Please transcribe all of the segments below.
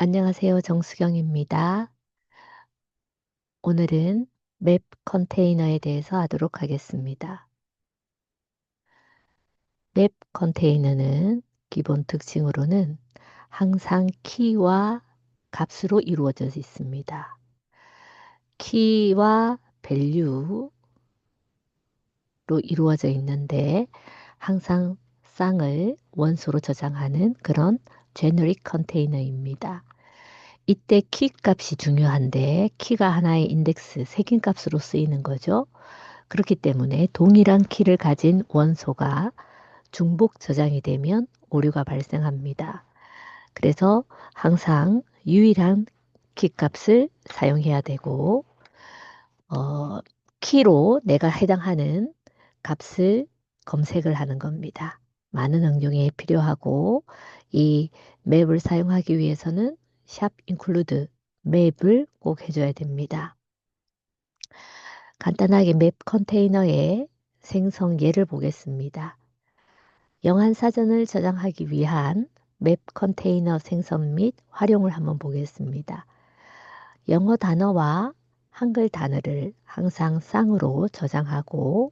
안녕하세요. 정수경입니다. 오늘은 맵 컨테이너에 대해서 하도록 하겠습니다. 맵 컨테이너는 기본 특징으로는 항상 키와 값으로 이루어져 있습니다. 키와 밸류로 이루어져 있는데 항상 쌍을 원소로 저장하는 그런 제너릭 컨테이너입니다. 이때 키 값이 중요한데 키가 하나의 인덱스 색인 값으로 쓰이는 거죠. 그렇기 때문에 동일한 키를 가진 원소가 중복 저장이 되면 오류가 발생합니다. 그래서 항상 유일한 키 값을 사용해야 되고 어, 키로 내가 해당하는 값을 검색을 하는 겁니다. 많은 응용이 필요하고 이 맵을 사용하기 위해서는 샵 include 맵을 꼭 해줘야 됩니다. 간단하게 맵 컨테이너의 생성 예를 보겠습니다. 영한 사전을 저장하기 위한 맵 컨테이너 생성 및 활용을 한번 보겠습니다. 영어 단어와 한글 단어를 항상 쌍으로 저장하고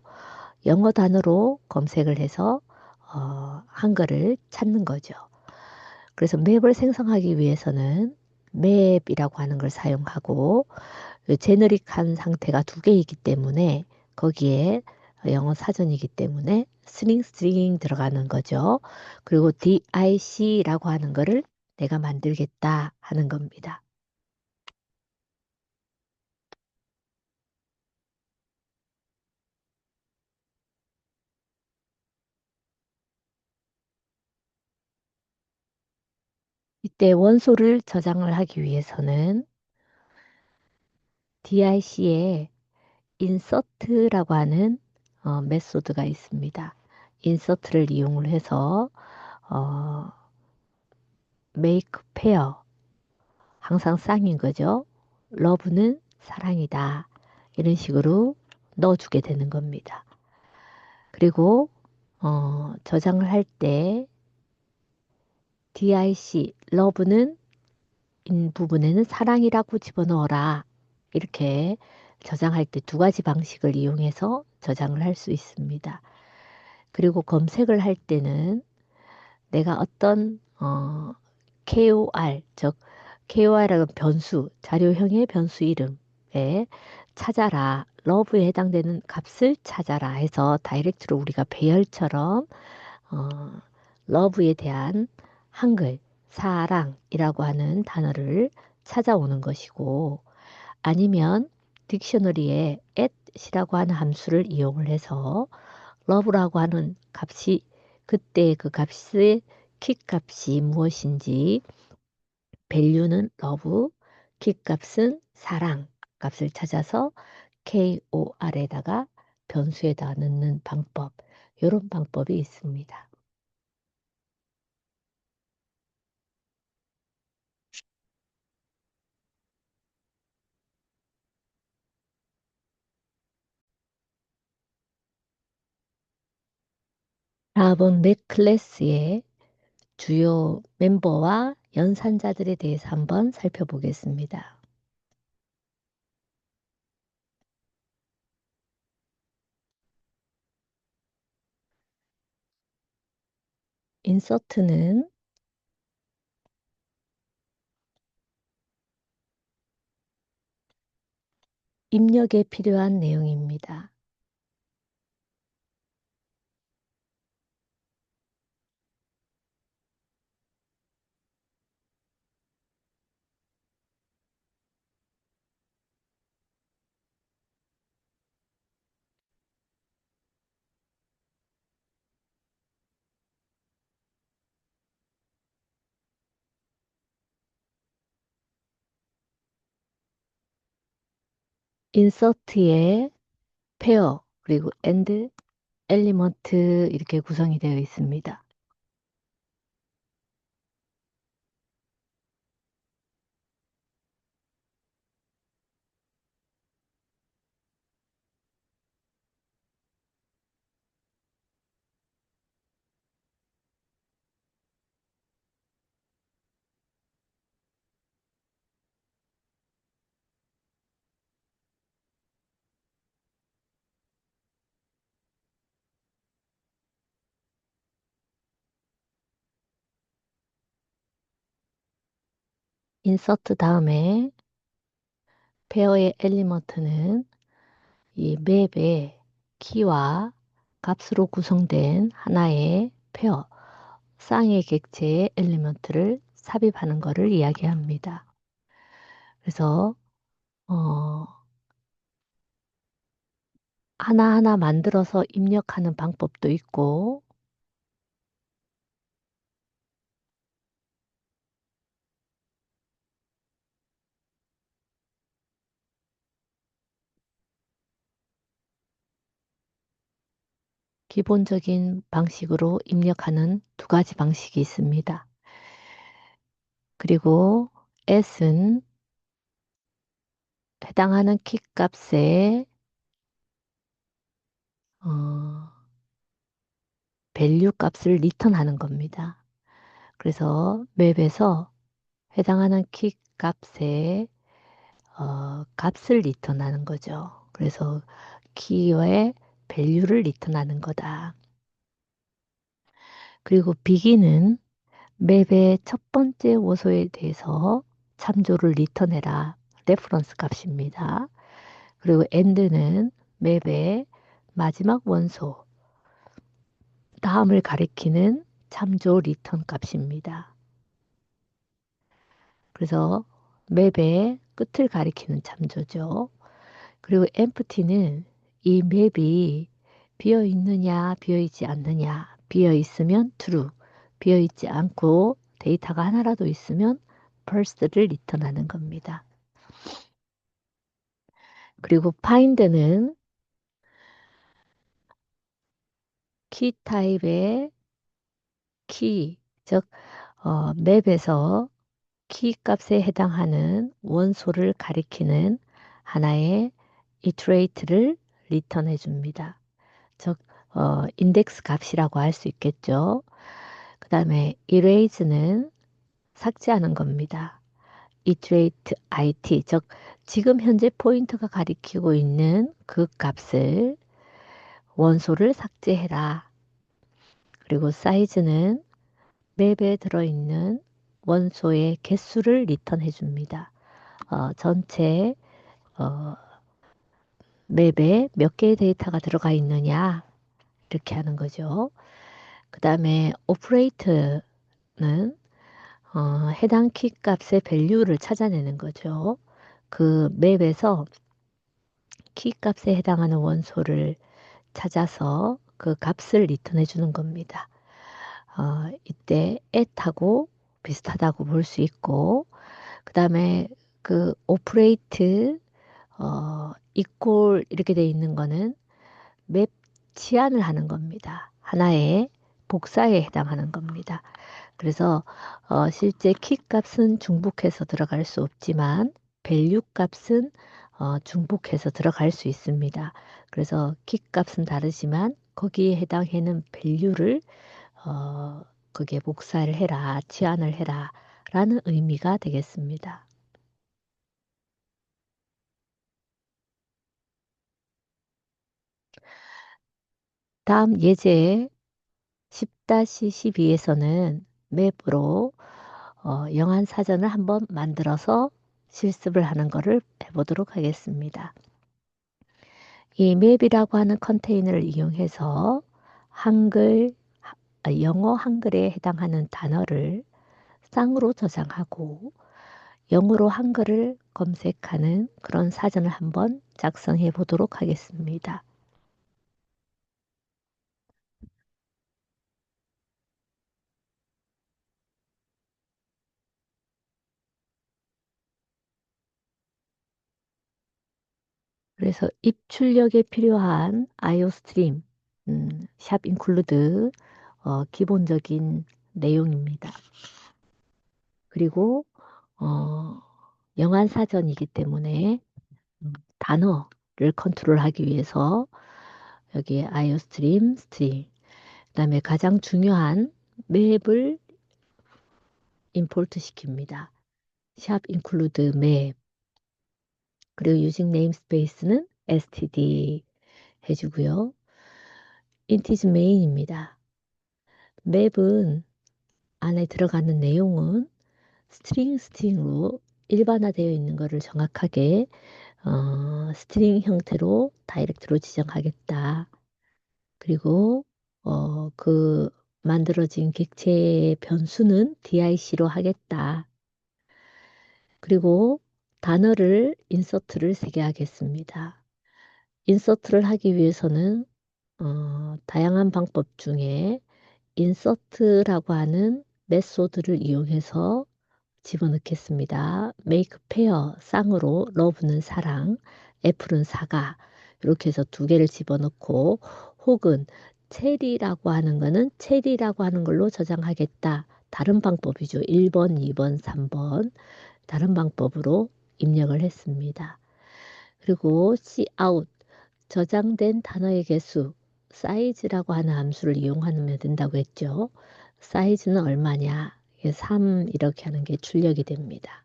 영어 단어로 검색을 해서 한글을 찾는 거죠. 그래서 맵을 생성하기 위해서는 맵이라고 하는 걸 사용하고 제너릭한 상태가 두 개이기 때문에 거기에 영어 사전이기 때문에 스트링 들어가는 거죠. 그리고 DIC라고 하는 거를 내가 만들겠다 하는 겁니다. 이때 원소를 저장을 하기 위해서는 DIC에 인서트라고 하는 메소드가 있습니다. 인서트를 이용을 해서 어, make pair 항상 쌍인 거죠. 러브는 사랑이다. 이런 식으로 넣어주게 되는 겁니다. 그리고 저장을 할 때 dic 러브는 인 부분에는 사랑이라고 집어넣어라. 이렇게 저장할 때 두 가지 방식을 이용해서 저장을 할 수 있습니다. 그리고 검색을 할 때는 내가 어떤 KOR, 즉 KOR은 변수, 자료형의 변수 이름에 찾아라, 러브에 해당되는 값을 찾아라 해서 다이렉트로 우리가 배열처럼 어, 러브에 대한 한글, 사랑이라고 하는 단어를 찾아오는 것이고 아니면 딕셔너리에 at이라고 하는 함수를 이용을 해서 love라고 하는 값이 그때 그 값의 키 값이 무엇인지 value는 love, 키 값은 사랑 값을 찾아서 KOR에다가 변수에다 넣는 방법 이런 방법이 있습니다. 다음은 맥 클래스의 주요 멤버와 연산자들에 대해서 한번 살펴보겠습니다. 인서트는 입력에 필요한 내용입니다. 인서트에 페어 그리고 엔드 엘리먼트 이렇게 구성이 되어 있습니다. 인서트 다음에 페어의 엘리먼트는 이 맵의 키와 값으로 구성된 하나의 페어, 쌍의 객체의 엘리먼트를 삽입하는 것을 이야기합니다. 그래서 어, 하나하나 만들어서 입력하는 방법도 있고 기본적인 방식으로 입력하는 두 가지 방식이 있습니다. 그리고 s는 해당하는 키 값에 어, 밸류 값을 리턴하는 겁니다. 그래서 맵에서 해당하는 키 값에 값을 리턴하는 거죠. 그래서 키의 밸류를 리턴하는 거다. 그리고 비기는 맵의 첫 번째 요소에 대해서 참조를 리턴해라. 레퍼런스 값입니다. 그리고 end는 맵의 마지막 원소, 다음을 가리키는 참조 리턴 값입니다. 그래서 맵의 끝을 가리키는 참조죠. 그리고 empty는 이 맵이 비어 있느냐, 비어 있지 않느냐, 비어 있으면 true, 비어 있지 않고 데이터가 하나라도 있으면 false를 리턴하는 겁니다. 그리고 find는 키 타입의 키, 즉 맵에서 키 값에 해당하는 원소를 가리키는 하나의 iterate를 리턴해 줍니다. 즉 인덱스 값이라고 할 수 있겠죠. 그 다음에 erase는 삭제하는 겁니다. iterate it, 즉 지금 현재 포인터가 가리키고 있는 그 값을 원소를 삭제해라. 그리고 사이즈는 맵에 들어있는 원소의 개수를 리턴해 줍니다. 전체 어, 맵에 몇 개의 데이터가 들어가 있느냐 이렇게 하는 거죠. 그 다음에 operate는 해당 키 값의 밸류를 찾아내는 거죠. 그 맵에서 키 값에 해당하는 원소를 찾아서 그 값을 리턴해 주는 겁니다. 이때 at하고 비슷하다고 볼 수 있고, 그 다음에 그 operate, equal 이렇게 돼 있는 거는 맵 치환을 하는 겁니다. 하나의 복사에 해당하는 겁니다. 그래서 실제 키 값은 중복해서 들어갈 수 없지만 밸류 값은 중복해서 들어갈 수 있습니다. 그래서 키 값은 다르지만 거기에 해당하는 밸류를 거기에 복사를 해라, 치환을 해라 라는 의미가 되겠습니다. 다음 예제 10-12에서는 맵으로 영한 사전을 한번 만들어서 실습을 하는 것을 해보도록 하겠습니다. 이 맵이라고 하는 컨테이너를 이용해서 한글, 영어 한글에 해당하는 단어를 쌍으로 저장하고 영어로 한글을 검색하는 그런 사전을 한번 작성해 보도록 하겠습니다. 그래서 입출력에 필요한 아이오스트림, 샵 인클루드 기본적인 내용입니다. 그리고 어, 영한 사전이기 때문에 단어를 컨트롤하기 위해서 여기에 아이오스트림, 스트림, 그다음에 가장 중요한 맵을 임포트 시킵니다. 샵 인클루드 맵, 그리고 유징 네임스페이스는 std 해주고요. 인티즈 메인입니다. 맵은 안에 들어가는 내용은 스트링으로 일반화되어 있는 거를 정확하게 스트링 형태로 다이렉트로 지정하겠다. 그리고 그 만들어진 객체의 변수는 DIC로 하겠다. 그리고 단어를 인서트를 3개 하겠습니다. 인서트를 하기 위해서는 다양한 방법 중에 인서트라고 하는 메소드를 이용해서 집어넣겠습니다. make pair 쌍으로 love는 사랑, apple은 사과 이렇게 해서 2개를 집어넣고 혹은 체리라고 하는 거는 체리라고 하는 걸로 저장하겠다. 다른 방법이죠. 1번, 2번, 3번 다른 방법으로 입력을 했습니다. 그리고 cout 저장된 단어의 개수 사이즈라고 하는 함수를 이용하면 된다고 했죠. 사이즈는 얼마냐? 3 이렇게 하는 게 출력이 됩니다.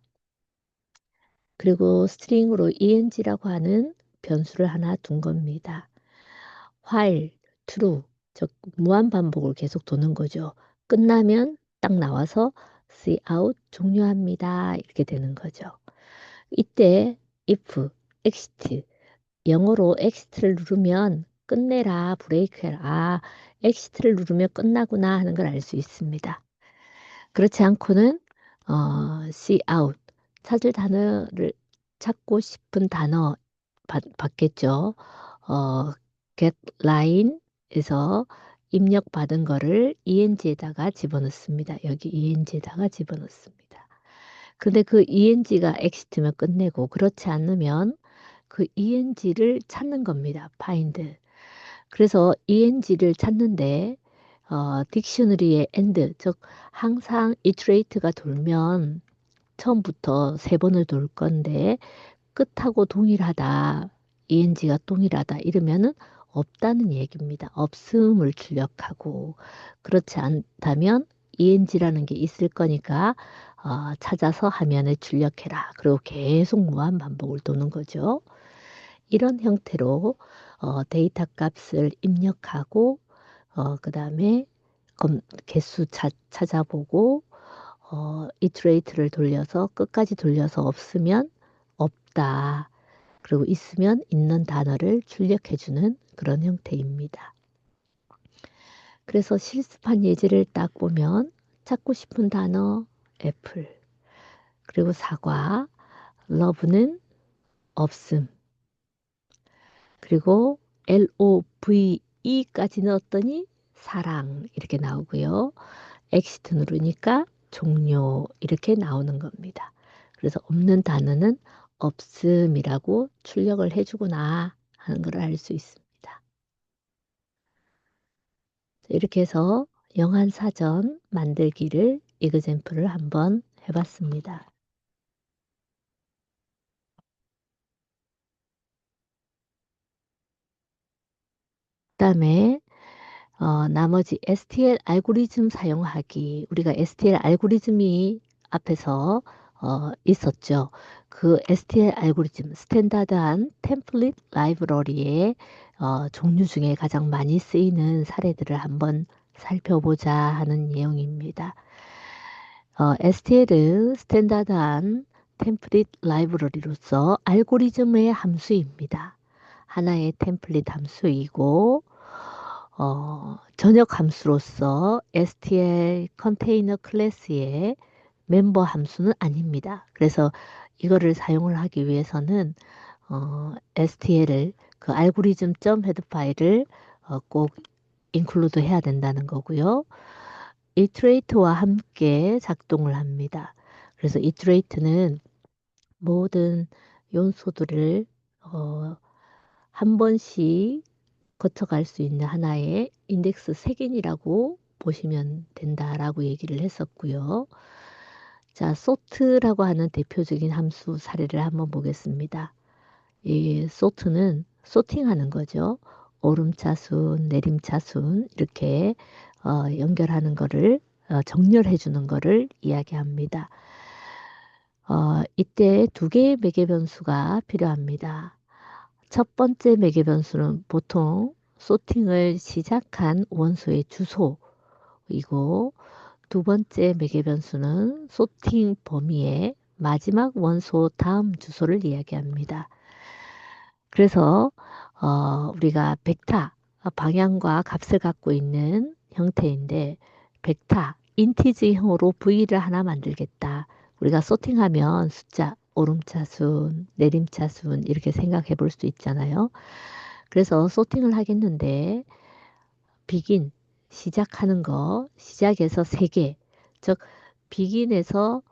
그리고 스트링으로 eng라고 하는 변수를 하나 둔 겁니다. while, true, 즉 무한 반복을 계속 도는 거죠. 끝나면 딱 나와서 cout 종료합니다. 이렇게 되는 거죠. 이때 if, exit, 영어로 exit를 누르면 끝내라, 브레이크해라. 아, exit를 누르면 끝나구나 하는 걸 알 수 있습니다. 그렇지 않고는 see out 찾을 단어를 찾고 싶은 단어 받겠죠. get line에서 입력받은 거를 eng에다가 집어넣습니다. 여기 eng에다가 집어넣습니다. 근데 그 eng가 exit면 끝내고 그렇지 않으면 그 eng를 찾는 겁니다. find. 그래서 eng를 찾는데 딕셔너리의 and 즉 항상 iterate가 돌면 처음부터 3번을 돌 건데 끝하고 동일하다. eng가 동일하다. 이러면은 없다는 얘기입니다. 없음을 출력하고 그렇지 않다면 eng라는 게 있을 거니까 찾아서 화면에 출력해라. 그리고 계속 무한 반복을 도는 거죠. 이런 형태로 데이터 값을 입력하고 그 다음에 개수 찾아보고 iterate를 돌려서 끝까지 돌려서 없으면 없다. 그리고 있으면 있는 단어를 출력해주는 그런 형태입니다. 그래서 실습한 예제를 딱 보면 찾고 싶은 단어 애플, 그리고 사과, love는 없음, 그리고 LOVE까지 넣었더니 사랑 이렇게 나오고요. exit 누르니까 종료 이렇게 나오는 겁니다. 그래서 없는 단어는 없음이라고 출력을 해주구나 하는 걸 알 수 있습니다. 이렇게 해서 영한 사전 만들기를 이그젬플을 한번 해봤습니다. 그다음에 나머지 STL 알고리즘 사용하기. 우리가 STL 알고리즘이 앞에서 있었죠. 그 STL 알고리즘, 스탠다드한 템플릿 라이브러리의 종류 중에 가장 많이 쓰이는 사례들을 한번 살펴보자 하는 내용입니다. STL은 스탠다드한 템플릿 라이브러리로서 알고리즘의 함수입니다. 하나의 템플릿 함수이고 전역 함수로서 STL 컨테이너 클래스의 멤버 함수는 아닙니다. 그래서 이거를 사용을 하기 위해서는 STL을 그 알고리즘 헤드 파일을 꼭 인클루드 해야 된다는 거고요. iterate와 함께 작동을 합니다. 그래서 iterate는 모든 요소들을 한 번씩 거쳐갈 수 있는 하나의 인덱스 색인이라고 보시면 된다라고 얘기를 했었고요. 자, sort라고 하는 대표적인 함수 사례를 한번 보겠습니다. 이 sort는 소팅하는 거죠. 오름차순, 내림차순 이렇게 연결하는 거를 정렬해 주는 거를 이야기합니다. 이때 2개의 매개 변수가 필요합니다. 첫 번째 매개 변수는 보통 소팅을 시작한 원소의 주소이고 두 번째 매개 변수는 소팅 범위의 마지막 원소 다음 주소를 이야기합니다. 그래서 우리가 벡터 방향과 값을 갖고 있는 형태인데 벡터 인티지형으로 V를 하나 만들겠다. 우리가 소팅하면 숫자 오름차순, 내림차순 이렇게 생각해 볼 수 있잖아요. 그래서 소팅을 하겠는데 begin 시작하는 거 시작에서 세 개, 즉 begin에서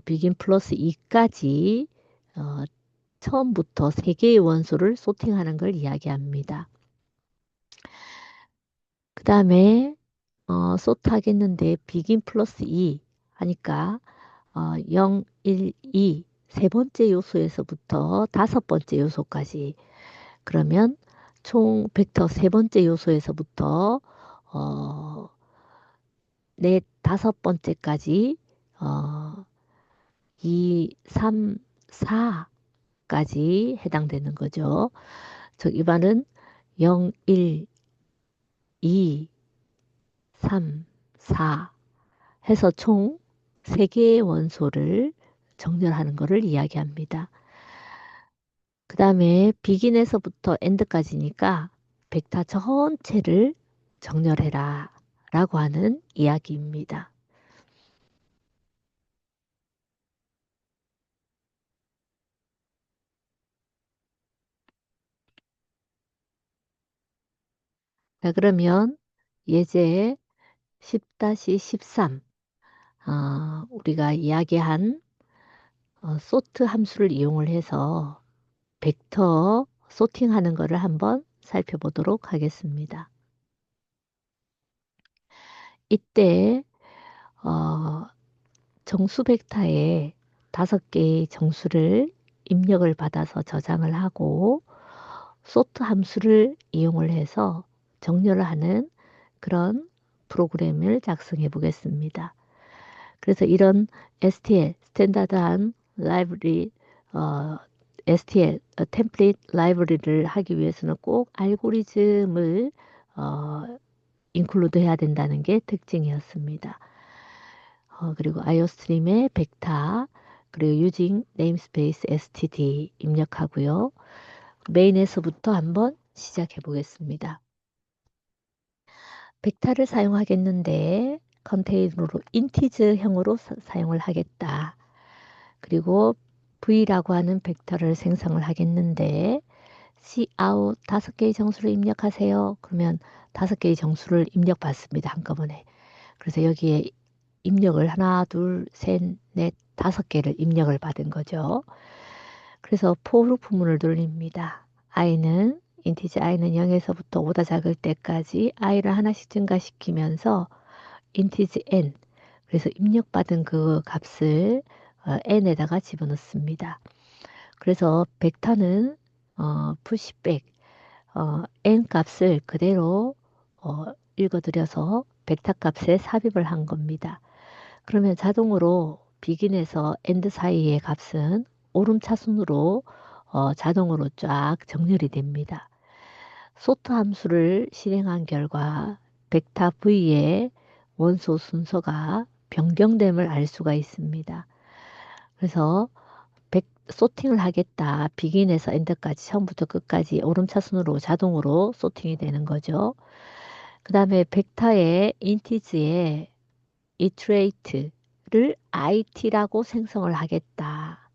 begin 플러스 2까지 처음부터 세 개의 원소를 소팅하는 걸 이야기합니다. 그 다음에 소트 하겠는데 begin 플러스 2 하니까 0, 1, 2 세 번째 요소에서부터 다섯 번째 요소까지 그러면 총 벡터 세 번째 요소에서부터 어, 네 다섯 번째까지 어, 2, 3, 4까지 해당되는 거죠. 즉 이 말은 0, 1, 2, 3, 4 해서 총 3개의 원소를 정렬하는 것을 이야기합니다. 그 다음에 비긴에서부터 엔드까지니까 벡터 전체를 정렬해라 라고 하는 이야기입니다. 자, 그러면 예제 10-13 우리가 이야기한 소트 함수를 이용을 해서 벡터 소팅하는 것을 한번 살펴보도록 하겠습니다. 이때 어, 정수 벡터에 다섯 개의 정수를 입력을 받아서 저장을 하고 소트 함수를 이용을 해서 정렬을 하는 그런 프로그램을 작성해 보겠습니다. 그래서 이런 STL, 스탠다드한 라이브러리, STL, 템플릿 라이브러리를 하기 위해서는 꼭 알고리즘을 어, 인클루드 해야 된다는 게 특징이었습니다. 그리고 아이오스트림의 벡터, 그리고 using namespace std 입력하고요. 메인에서부터 한번 시작해 보겠습니다. 벡터를 사용하겠는데 컨테이너로 인티즈형으로 사용을 하겠다. 그리고 V라고 하는 벡터를 생성을 하겠는데 cout 다섯 개의 정수를 입력하세요. 그러면 다섯 개의 정수를 입력받습니다. 한꺼번에. 그래서 여기에 입력을 하나, 둘, 셋, 넷, 다섯 개를 입력을 받은 거죠. 그래서 for 부문을 돌립니다. i는 인티지 i는 0에서부터 5다 작을 때까지 i를 하나씩 증가시키면서 인티지 n 그래서 입력받은 그 값을 n에다가 집어넣습니다. 그래서 벡터는 푸시백 n 값을 그대로 읽어들여서 벡터 값에 삽입을 한 겁니다. 그러면 자동으로 비긴에서 엔드 사이의 값은 오름차순으로 자동으로 쫙 정렬이 됩니다. 소트 함수를 실행한 결과 벡터 V의 원소 순서가 변경됨을 알 수가 있습니다. 그래서 소팅을 하겠다. 비긴에서 엔드까지 처음부터 끝까지 오름차순으로 자동으로 소팅이 되는 거죠. 그 다음에 벡터의 인티즈의 iterate를 it라고 생성을 하겠다.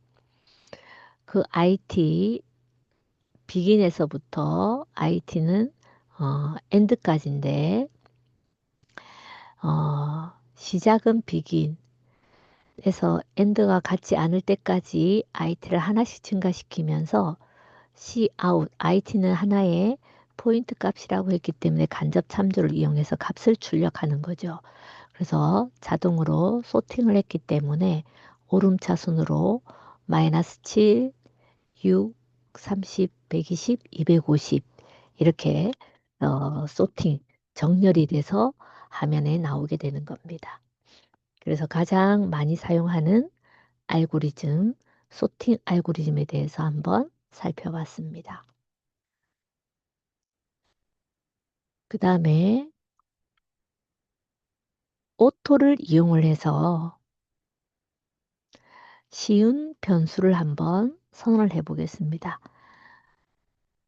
그 it 비긴에서부터 it는 end까지인데 시작은 비긴에서 end가 같지 않을 때까지 it를 하나씩 증가시키면서 cout it는 하나의 포인트 값이라고 했기 때문에 간접 참조를 이용해서 값을 출력하는 거죠. 그래서 자동으로 소팅을 했기 때문에 오름차순으로 마이너스 7, 6, 30, 120, 250 이렇게 소팅, 정렬이 돼서 화면에 나오게 되는 겁니다. 그래서 가장 많이 사용하는 알고리즘, 소팅 알고리즘에 대해서 한번 살펴봤습니다. 그 다음에 오토를 이용을 해서 쉬운 변수를 한번 선언을 해 보겠습니다.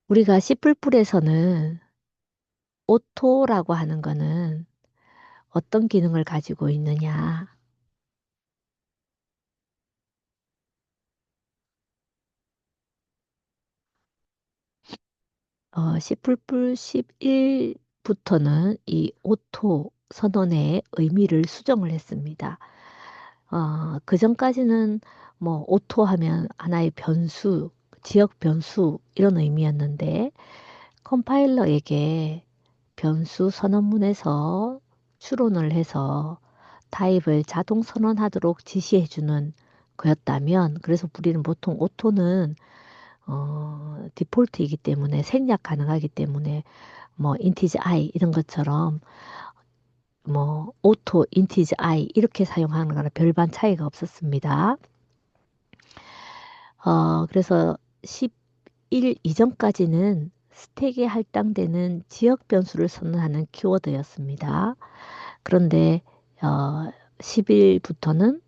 우리가 C++에서는 오토라고 하는 거는 어떤 기능을 가지고 있느냐? C++ 11부터는 이 오토 선언의 의미를 수정을 했습니다. 그 전까지는 뭐 오토 하면 하나의 변수, 지역 변수 이런 의미였는데 컴파일러에게 변수 선언문에서 추론을 해서 타입을 자동 선언하도록 지시해주는 거였다면, 그래서 우리는 보통 오토는 디폴트이기 때문에 생략 가능하기 때문에 뭐 인티지 i 이런 것처럼 뭐 오토 인티지 i 이렇게 사용하는 거랑 별반 차이가 없었습니다. 그래서 11 이전까지는 스택에 할당되는 지역 변수를 선언하는 키워드였습니다. 그런데 10일부터는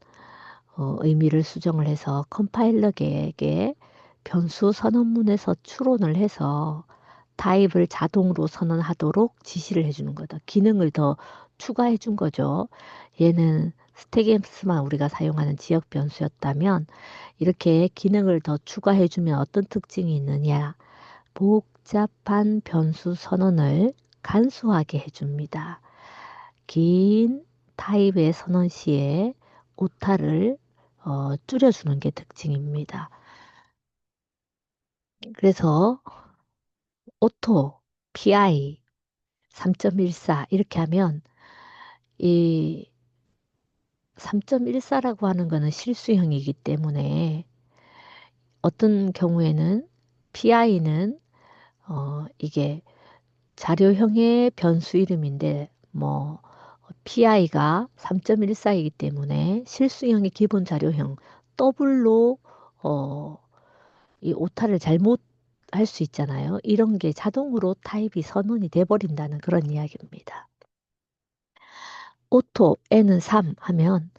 의미를 수정을 해서 컴파일러에게 변수 선언문에서 추론을 해서 타입을 자동으로 선언하도록 지시를 해주는 거다. 기능을 더 추가해 준 거죠. 얘는 스택에서만 우리가 사용하는 지역 변수였다면 이렇게 기능을 더 추가해 주면 어떤 특징이 있느냐? 복잡한 변수 선언을 간소하게 해줍니다. 긴 타입의 선언 시에 오타를 줄여주는 게 특징입니다. 그래서 오토, PI 3.14 이렇게 하면 이 3.14라고 하는 거는 실수형이기 때문에 어떤 경우에는 PI는 이게 자료형의 변수 이름인데 뭐 PI가 3.14이기 때문에 실수형의 기본 자료형 더블로 어, 이 오타를 잘못 할 수 있잖아요. 이런 게 자동으로 타입이 선언이 돼 버린다는 그런 이야기입니다. 오토 n은 3 하면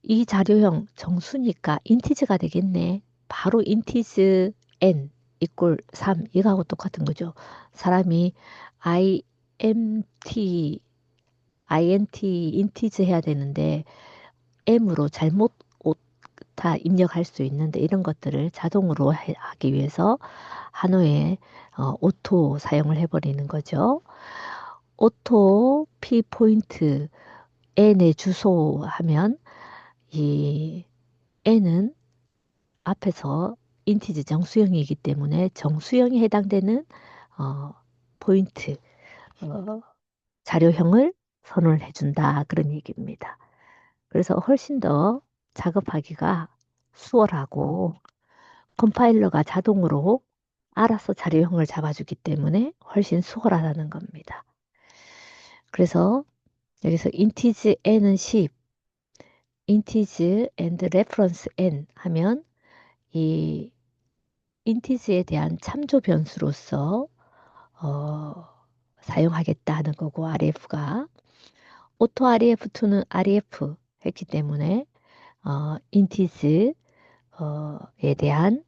이 자료형 정수니까 인티즈가 되겠네. 바로 인티즈 n 이꼴 3 이거하고 똑같은 거죠. 사람이 int 인티즈 해야 되는데 m으로 잘못 오타 입력할 수 있는데 이런 것들을 자동으로 하기 위해서 한호에 오토 사용을 해버리는 거죠. 오토 p 포인트 n의 주소 하면 이 n은 앞에서 인티지 정수형이기 때문에 정수형에 해당되는 어, 포인트 어, 자료형을 선언을 해준다 그런 얘기입니다. 그래서 훨씬 더 작업하기가 수월하고 컴파일러가 자동으로 알아서 자료형을 잡아주기 때문에 훨씬 수월하다는 겁니다. 그래서 여기서 인티즈 n은 10, 인티즈 and reference n 하면 이 인티즈에 대한 참조 변수로서 어, 사용하겠다는 거고 RF가 오토 RF2는 RF 했기 때문에 인티즈에 대한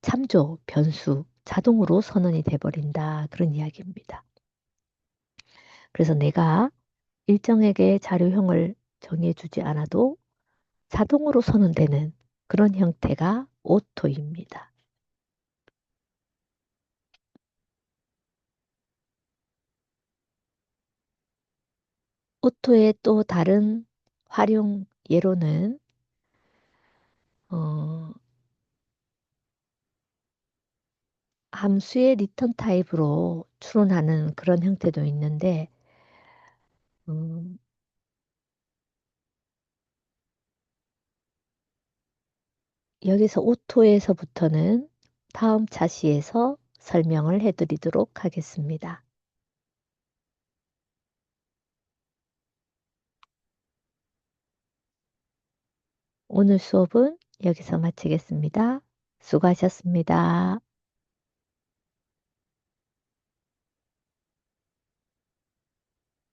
참조 변수 자동으로 선언이 돼버린다 그런 이야기입니다. 그래서 내가 일정에게 자료형을 정해주지 않아도 자동으로 선언되는 그런 형태가 오토입니다. 오토의 또 다른 활용 예로는 어, 함수의 리턴 타입으로 추론하는 그런 형태도 있는데 음, 여기서 오토에서부터는 다음 차시에서 설명을 해드리도록 하겠습니다. 오늘 수업은 여기서 마치겠습니다. 수고하셨습니다.